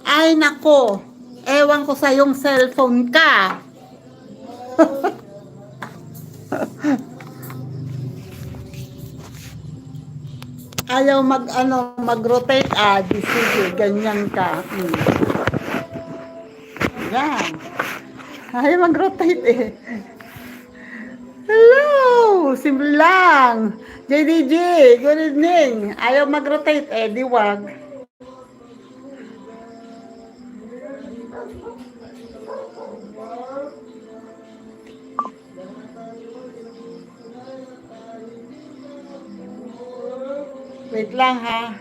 Ay nako, ewan ko sa yung cellphone ka. Ayaw mag-rotate, sige, ganyan ka. Yan. Ayaw mag-rotate eh. Hello, simple lang. JDG, good evening. Ayaw mag-rotate di wag. Wait lang ha.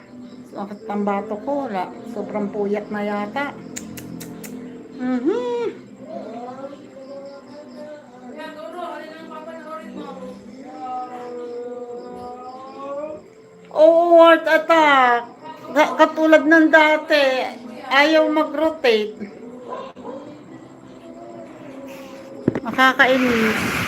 Bakit pambato ko? Sobrang puyat na yata. Oo, heart attack. Katulad ng dati. Ayaw mag-rotate. Makakainis.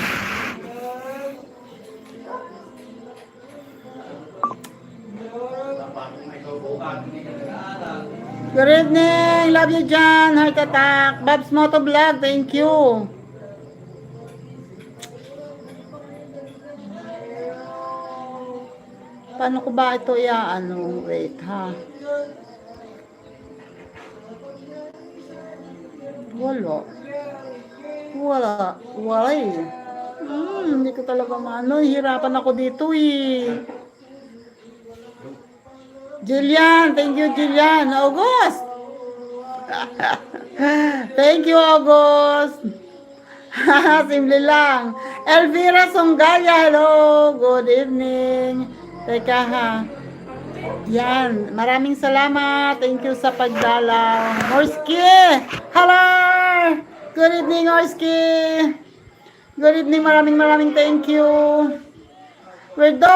Good evening. Love you, John. Heart attack. Babs Moto Vlog. Thank you. Paano ko ba ito wait ha. Wala eh. Hindi ko talaga hirapan ako dito eh. Jillian, thank you Jillian. August. Thank you August. Simple lang. Elvira Songgaya, hello. Good evening. Teka ha. Yan, maraming salamat. Thank you sa pagdalaw. Orski! Hello! Good evening, Orski! Good evening, maraming thank you. Weirdo!